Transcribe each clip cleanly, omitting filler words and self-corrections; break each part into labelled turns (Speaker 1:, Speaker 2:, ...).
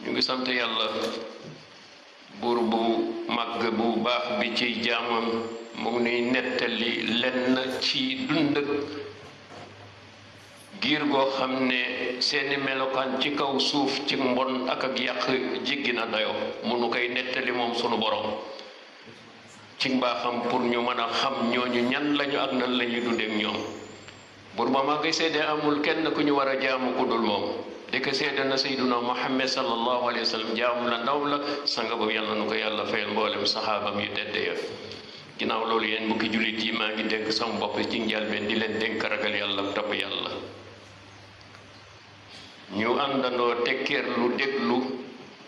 Speaker 1: ñu ngi sant yàlla buur bu màgg bu baax bi ci jaamam mu ngi nuy nettali lenn ci dund giir goo xam ne seeni melokaan ci kaw suuf ci mbon ak yàq jéggi na dayo mu nu koy nettali moom sunu borom ci mbaaxam pour ñu mën a xam ñooñu ñan lañu ak nan lañuy dundeek ñoom buur ba maa ngi seede amul kenn ku ñu war a jaamu ku dul moom dëkk seede na sayduna muhammad sallallahu alayhi wa sallam jaamu la ndaw la sanga boobu yàlla nu ko yàlla fayal mboolem saxaabam yu tedd ya ginnaaw loolu yéen mbokki jullit yi maa ngi dénk sama bopp ci njëlbéen di leen dénk ragal yàlla ak topp yàlla ñu àndandoo tekkeerlu déglu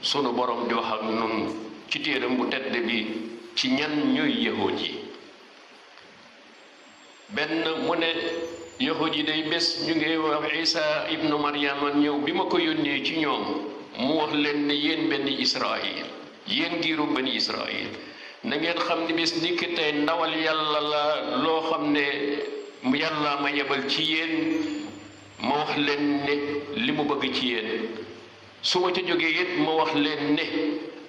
Speaker 1: sunu borom di wax ak nun ci téeram bu tedd bi ci ñan ñooy yahuud yi benn mu ne yahuud yi day bés ñu ngi wax isa ibnu maryama ñëw bi ma ko yónnee ci ñoom mu wax leen ne yéen benn israil yéen giiru bani israil na ngeen xam ne bés ni ki tey ndawal yàlla la loo xam ne yàlla ma yebal ci yéen ma wax leen ne li mu bëgg ci yéen su ma ca jógee it ma wax leen ne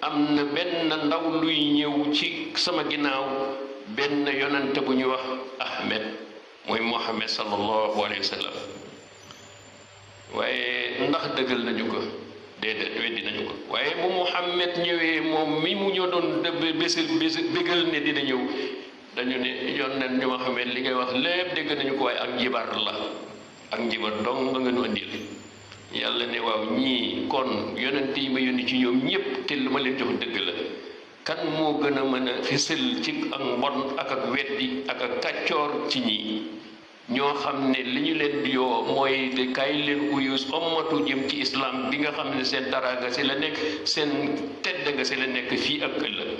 Speaker 1: am na benn ndaw luy ñëw ci sama ginnaaw benn yonante bu ñu wax ahmed mooy muhammad sallallahu alayhi wa sallam waaye ndax dëggal nañu ko déedéet weddi nañu ko waaye bu muhammad ñëwee moom mi mu ñoo doon bégal ne dina ñëw dañu ne yonent ñu muhammad li ngay wax lépp dégg nañu ko waaye ak njibar la ak njibar dong nga nu andil yàlla ne waaw ñii kon yonent yi ma yónni ci ñoom ñépp te lu ma leen jox dëgg la kan moo gën a mën a fësal ci ak mbon ak weddi ak kàccoor ci ñii ñoo xam ne li ñu leen di yoo mooy de kaay leen uyus ommatu jëm ci islam bi nga xam ne seen taraanga si la nekk seen tedd nga si la nekk fii ak ëllëg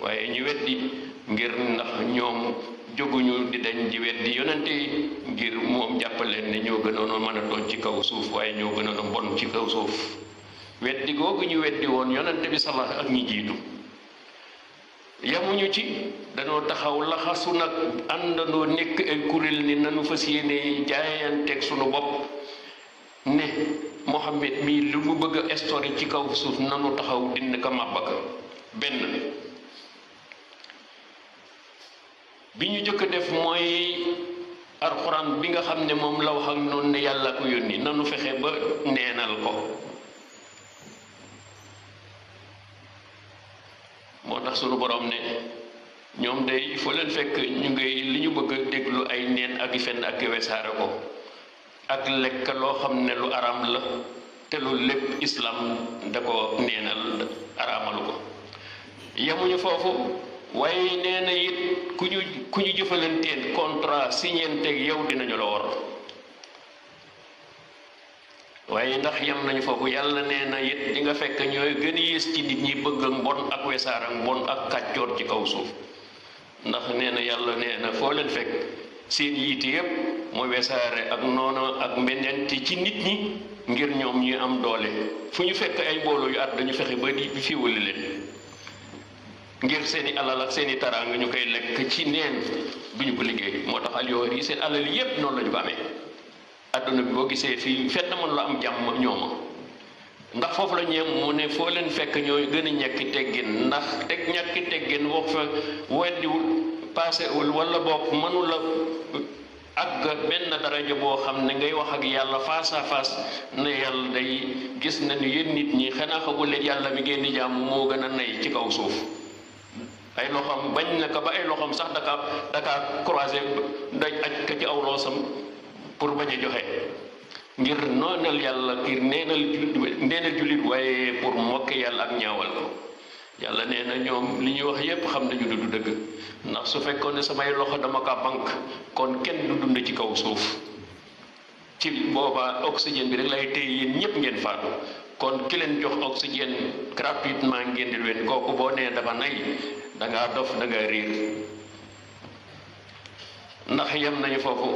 Speaker 1: waaye ñu weddi ngir ndax ñoom jóguñu di dañ di weddi yonente yi ngir moom jàppaleen ne ñoo gënoon a mën a doon ci kaw suuf waaye ñoo gënoon a bon ci kaw suuf weddi googu ñu weddi woon yonente bi salax ak ñi jiitu yamuñu ci dañoo taxaw laxasu nag àndandoo nekk ay kuréel ni nanu fas yéene jaayanteeg sunu bopp ne Muhammad mii lu mu bëgg a histoire ci kaw suuf nanu taxaw dina ko màbbaka benn bi ñu jëkk def mooy alxuraan bi nga xam ne moom la wax ak noonu ne yàlla ko yónni nanu fexe ba neenal ko moo tax sunu borom ne ñoom day foo leen fekk ñu ngi li ñu bëgg a déglu ay neen ak fen ak wesaare ko ak lekk loo xam ne lu araam la te lu lépp islam da ko neenal araamalu ko yemuñu foofu waaye nee na it ku ñu jëfalanteen contrat signenteeg yow dinañu la war waaye ndax yem nañu foofu yàlla nee na it di nga fekk ñooy gën a yées ci nit ñi bëgg ak mbon ak wesaar ak mbon ak kàccoor ci kaw suuf ndax nee na yàlla nee na foo leen fekk seen yiite yépp mooy wesaare ak noonu ak mbenenti ci nit ñi ngir ñoom ñuy am doole fu ñu fekk ay mbooloo yu at dañu fexe ba di fiwale leen ngir seeni alal ak seeni taraanga ñu koy lekk ci neen bu ñu ko liggéey moo tax alyoor yi seen alal yépp noonu la ñu ko amee adduna bi boo gisee fii fenn mën la am jàmm ñooma ndax foofu la ñeem mu ne foo leen fekk ñooy gën a ñàkki teggin ndax ñàkki teggin wax fa weddiwul paasewul wala bopp mënula ak benn daraja boo xam ne ngay wax ak yàlla face à face ne yàlla day gis nañu yéen nit ñi xanaa xamul leen yàlla mi ngeen di jàmm moo gën a nay ci kaw suuf ay loxoom bañ na ko ba ay loxoom sax daka croisé daj aj ka ci aw loosam pour bañ a joxe ngir noonal yàlla ngir neenal jullit waaye pour mokke yàlla ak ñaawal ko yàlla nee na ñoom li ñuy wax yépp xam nañu du dëgg ndax su fekkoon ne samay loxo dama ka bank kon kenn du dund ci kaw suuf ci boobaa oxygène bi rek lay téye yéen ñépp ngeen faatu kon ki leen jox oxygène gratuitement ngeen di leen kooku boo nee dafa nay dangaa dof dangaa riir ndax yem nañu foofu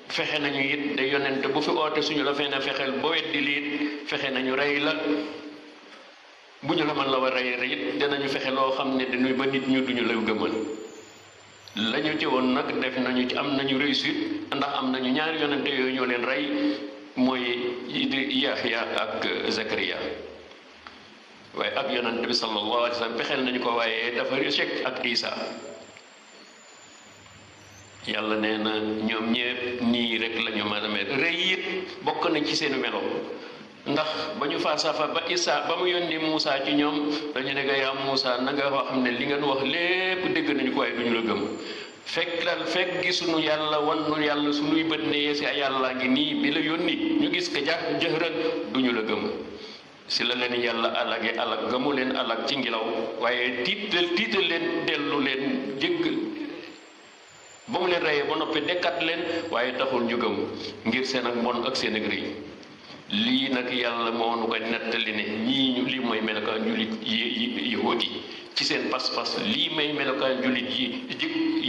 Speaker 1: fexe nañu it de yonent bu fi oote suñu la fee fexeel ba weddi liit fexe nañu rey la bu ñu la mën la war rey it danañu fexe loo xam ne dañuy ba nit ñu duñu la gëmal lañu ci woon nag def nañu ci am nañu réussite ndax am nañu ñaari yonente yooyu ñoo leen rey mooy Yaxya ak Zakariya waaye ak yonent bi sallallahu alayhi wa sallam fexeel nañu ko waaye dafa échec ak Isa yàlla nee na ñoom ñépp nii rek la ñu mën a mel rëy it bokk na ci seenu melo ndax ba ñu falsafa ba Isa ba mu yónni Muusa ci ñoom dañu ne yaa Muusa na nga wax xam ne li ngeen wax lépp dégg nañu ko waaye duñu la gëm fekk gisuñu yàlla wan nu yàlla suñuy bët ne yeesi yàlla ngi nii bi la yónni ñu gis ko jëhran duñu la gëm si la leen yàlla alage alag gëmu leen alag ci ngelaw waaye tiital leen dellu leen jégg ba mu leen reyee ba noppi dekkat leen waaye taxul ñu gëm ngir seen ak mbon ak seen ak rëy lii nag yàlla moo nu ko nettali ne ñii ñu lii mooy melokaan jullit yahuud yi ci seen pas-pas lii may melokaan jullit yi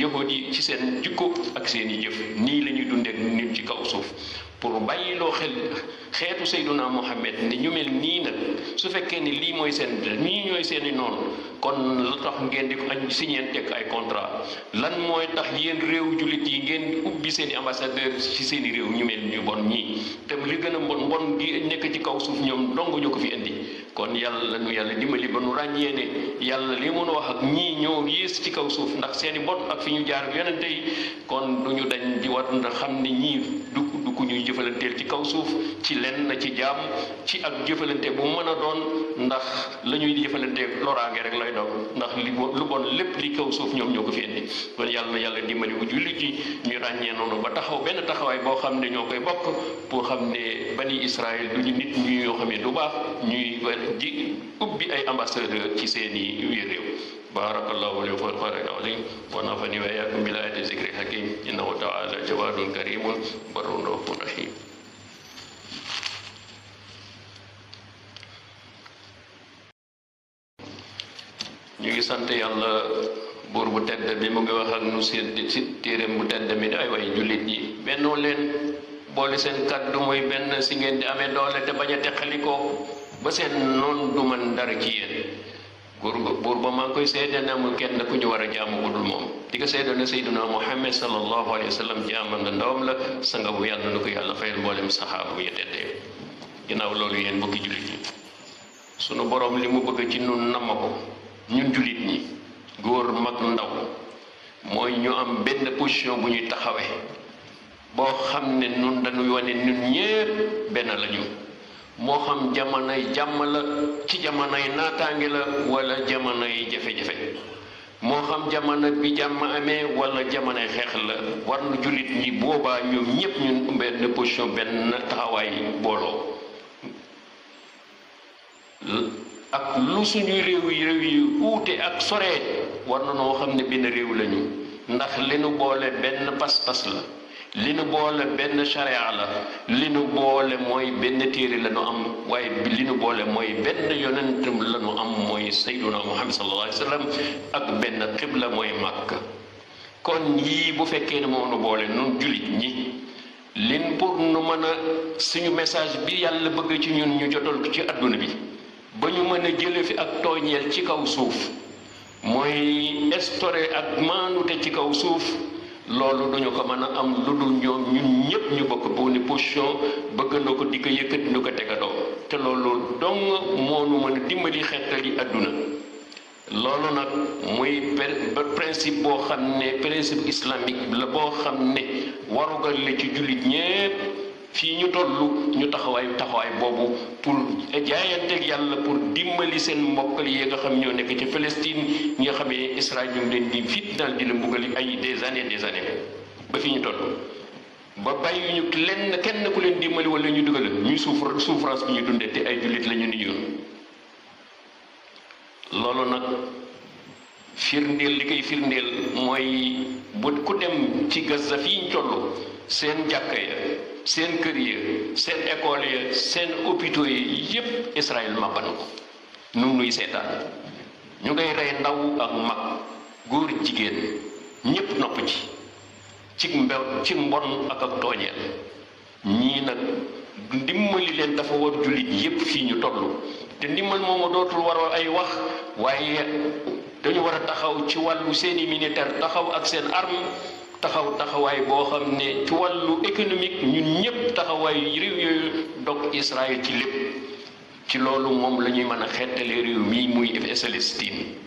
Speaker 1: yahuud yi ci seen jikko ak seen i jëf nii la ñuy dundeek nit ci kaw suuf pour bàyyiloo xel xeetu Seyduna Muhammad ne ñu mel nii nag su fekkee ni lii mooy seen ñii ñooy seen i noonu kon la tax ngeen di añ signé teg ay contrat lan mooy tax yéen réew jullit yi ngeen ubbi seen i ambassadeur ci seen i réew ñu mel ñu bon ñii te li gën a mbon gi nekk ci kaw suuf ñoom dong ñu ko fi indi kon yàlla nu yàlla dimbali ba nu ràññee ne yàlla li mun a wax ak ñii ñoo yées ci kaw suuf ndax seen i bon ak fi ñu jaar yonente yi kon du ñu dañ di war na xam ne ñii du ku ñuy jëfalanteel ci kaw suuf ci lenn ci jaam ci ak jëfalante bu mën a doon ndax la ñuy jëfalante loraange rek lay doon ndax lu bon lépp li kaw suuf ñoom ñoo ko fi indi kon yàlla na yàlla dimbali bu jullit yi ñu ràññee noonu ba taxaw benn taxawaay boo xam ne ñoo koy bokk pour xam ne bani Israël du ñu nit ñu yoo xam ne du baax ñuy di ubbi ay ambassadeur ci seeni réew barakallahu li wa barakatuh wa nafani wa iyyakum bil ayati zikri hakim innahu ta'ala jawadun karimun barrun rahim ñu ngi sant yàlla buur bu tedd bi mu ngi wax ak nu si téeréem bu tedd mi ay way jullit ñi bennoo leen boole seen kàddu mooy benn si ngeen di amee doole te bañ a teqalikoo ba seen noon du man dara ci yéen buur ba maa ngi koy seede ne amul kenn ku ñu war a jaamu bu dul moom di ko seede ne Seydina Muhammad sallallahu alayhi wa sallam jaamam la ndawam la sanga bu yàlla na ko yàlla fayal mboolem saxaaba yu teddee ginnaaw loolu yéen mbokki jullit ñi sunu borom li mu bëgg ci nun nama ko ñun jullit ñi góor mag ndaw mooy ñu am benn position bu ñuy taxawee boo xam ne nun dañuy wane ñun ñépp benn lañu moo xam jamonoy jàmm la ci jamonoy naataange la wala jamonoy jafe-jafe moo xam jamono bi jàmm amee wala jamonoy xeex la war na jullit ñi boobaa ñoom ñépp ñun benn position benn taxawaay booloo ak lu suñu réew yi uute ak soree war na noo xam ne benn réew lañu ndax li nu boole benn pas-pas la li nu boole benn charia la li nu boole mooy benn téere la nu am waaye li nu boole mooy benn yonent la nu am mooy Sayyiduna Muhammad sallallahu alayhi wa sallam ak benn xibla mooy Makka kon yii bu fekkee ne moo nu boole nun jullit ñi lin pour nu mën a suñu message bi yàlla bëgg ci ñun ñu jotal ko ci adduna bi ba ñu mën a jële fi ak tooñeel ci kaw suuf mooy instauré ak maanute ci kaw suuf loolu duñu ko mën a am lu dul ñoom ñun ñépp ñu bokk bu ni position bëgg na ko di ko yëkkati nu ko tegadoo te loolu dong moo nu mën a dimbali xettali adduna loolu nag muy principe boo xam ne principe islamique la boo xam ne warugal la ci jullit ñépp fii ñu toll ñu taxawaay boobu pour jaayanteeg yàlla pour dimbali seen mbokkal yi nga xam ñoo nekk ci Palestine ñi nga xamee Israël ñu ngi leen di fitnaal di la mbugali ay des années ba fii ñu toll ba bàyyi ñu kenn ku leen dimbali wala ñu dugal ñuy souffrance bi ñu dundee te ay jullit la ñu ni ñun loolu nag firndeel li koy firndeel mooy bu ku dem ci Gaza fii ñu toll seen jàkka ya seen kër ya seen école ya seen hôpitaux yi yépp Israël màbba na ko nu nuy seetaan ñu ngay rey ndaw ak mag góor jigéen ñépp nopp ci mbon ak tooñeel ñii nag ndimbali leen dafa war jullit yépp fii ñu toll te ndimbal moomu dootul war ay wax waaye dañu war a taxaw ci wàllu seeni militaire taxaw ak seen arme taxawaay boo xam ne ci wàllu économique ñun ñépp taxawaay réew yooyu dog Israël ci lépp ci loolu moom la ñuy mën a xettale réew mii muy Palestine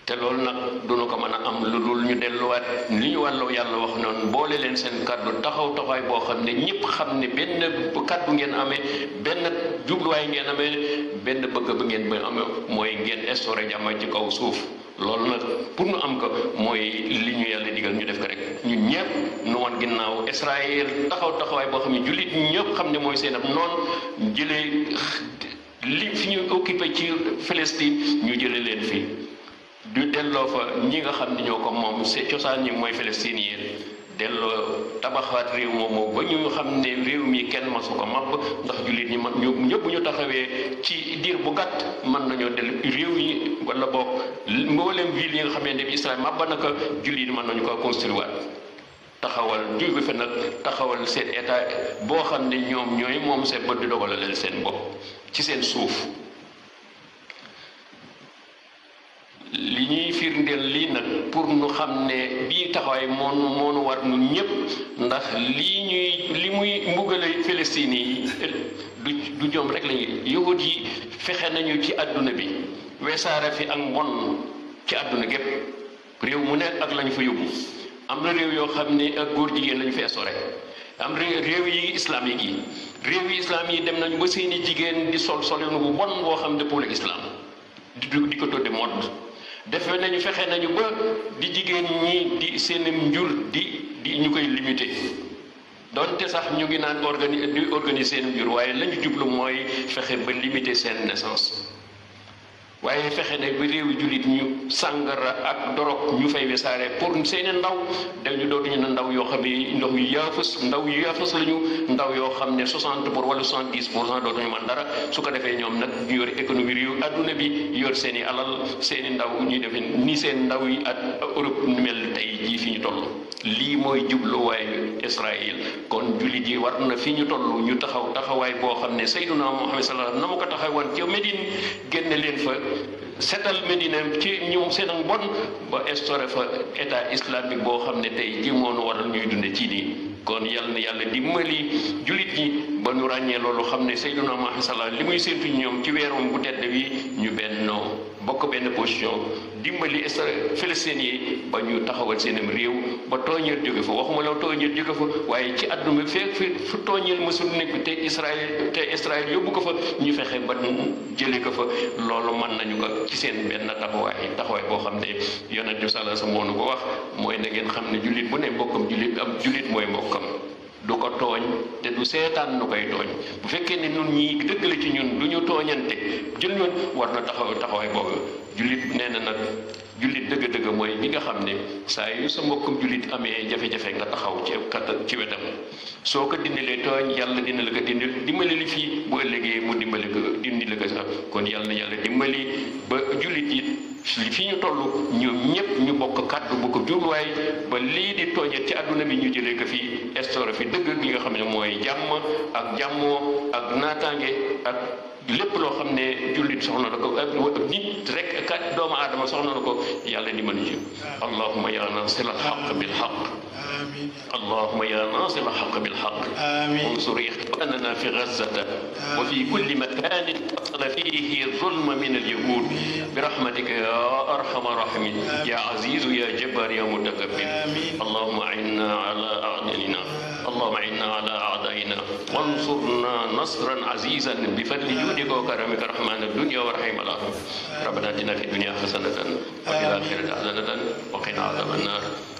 Speaker 1: te loolu nag duñu ko mën a am lu dul ñu delluwaat li ñu wàllu yàlla wax noonu boole leen seen kàddu taxawaay boo xam ne ñëpp xam ne benn kàddu ngeen amee benn jubluwaay ngeen amee benn bëgg ba ngeen ba amee mooy ngeen instauré jàmm ci kaw suuf loolu nag pour ñu am ko mooy li ñu yàlla digal ñu def ko rek ñun ñëpp nu woon ginnaaw Israël taxawaay boo xam ne jullit ñëpp xam ne mooy seen ab noonu jëlee li fi ñu occupé ci Palestine ñu jëlee leen fii du delloo fa ñi nga xam ne ñoo ko moom c'est cosaan ñi mooy Palestine yi delloo tabaxaat réew moomu ba ñu xam ne réew mi kenn masu ko màbb ndax jullit ñi ñu ñëpp ñu taxawee ci diir bu gàtt mën nañoo del réew yi wala boog mboolem ville yi nga xam ne bi Israël màbba na ko jullit ñi mën nañu ko construire waat taxawal jóge fa nag taxawal seen état boo xam ne ñoom ñooy moom seen bët di dogalaleel seen bopp ci seen suuf. li ñuy firndeel lii nag pour nu xam ne bii taxawaay moonu war nun ñépp ndax li muy mbugale Palestine yi du ñoom rek lañuy yahud yi fexe nañu ci àdduna bi wesaare fi ak mbon ci àdduna gépp réew mu nekk ak lañu fa yóbbu am na réew yoo xam ne ak góor jigéen lañu fi estoré am réew yi islamique yi réew yi islam yi dem nañu ba seeni jigéen di solinu bu bon boo xam ne pour l'islam di ko tudde mode defe nañu fexe nañu ba di jigéen ñi di seen njur di ñu koy limité donte sax ñu ngi naan organiser seen njur waaye lañu jublu mooy fexe ba limité seen naissance waaye fexe ne ba réewi jullit ñu sàngara ak dorog ñu fay wesaare pour seeni ndaw dañu dootuñu ne ndaw yoo xam ne ndaw yu yaafus lañu ndaw yoo xam ne 60 pour wala 70% dootuñu mën dara su ko defee ñoom nag ñu yor économie réew adduna bi yor seeni alal seeni ndaw ñuy defe ni seen ndaw yi ak Europe nu mel tey jii fi ñu toll lii mooy jubluwaayu Israël kon jullit yi war na fi ñu toll ñu taxawaay boo xam ne Sayyiduna Muhammad sallallahu alayhi wa sallam na mu ko taxawoon ca Médine génne leen fa setal Medina ci ñoom seen ak bon ba instauré fa état islamique boo xam ne tey ji moonu waral ñuy dunde ci nii kon yal na yàlla dimbali jullit ñi ba ñu ràññee loolu xam ne Sayyiduna Muhammad sallallahu li muy séentu ñoom ci weeroom bu tedd wi ñu bennoo bokk benn position dimbali Palestine yi ba ñu taxawal seenam réew ba tooñeel jóge fa waxuma la tooñeel jóge fa waaye ci àdduna bi fekk fu tooñeel mësul nekk te Israël yóbbu ko fa ñu fexe ba jële ko fa loolu mën nañu ko ci seen benn taxawaay boo xam ne yonent bi sallallahu alayhi wasallam moo nu ko wax mooy na ngeen xam ne jullit bu ne mbokkam jullit ab jullit mooy mbokkam du ko tooñ te du seetaan nu koy tooñ bu fekkee ne nun ñii dëgg la ci ñun du ñu tooñante jël ñun war na taxawaay boobu jullit nee na nag jullit dëgg-dëgg mooy bi nga xam ne saa yu sa mbokkum jullit amee jafe-jafe nga taxaw ci wetam soo ko dindalee tooñ yàlla dina la ko dimbali li fii bu ëllëgee mu dimbali ko dindi la ko sax kon yàlla na yàlla dimbali ba jullit yi fi ñu toll ñoom ñëpp ñu bokk kàddu bu ko jubluwaay ba lii di tooñet ci àdduna bi ñu jëlee ko fii instauré fi dëgg gi nga xam ne mooy jàmm ak jàmmoo ak naataange ak lépp loo xam ne jullit soxna na ko ak nit rek kat doomu aadama soxna na ko yàlla di mën ci allahumma ya nasir al haqq bil haqq اللهم يا ناصر الحق بالحق انصر إخواننا في غزة وفي كل مكان حصل فيه الظلم من اليهود برحمتك يا أرحم الراحمين يا عزيز يا جبار يا متكبر اللهم أعنا على أعدائنا اللهم أعنا على أعدائنا وانصرنا نصرا عزيزا بفضل جودك وكرمك رحمن الدنيا ورحم الآخرة ربنا آتنا في الدنيا حسنة وفي الآخرة حسنة وقنا عذاب النار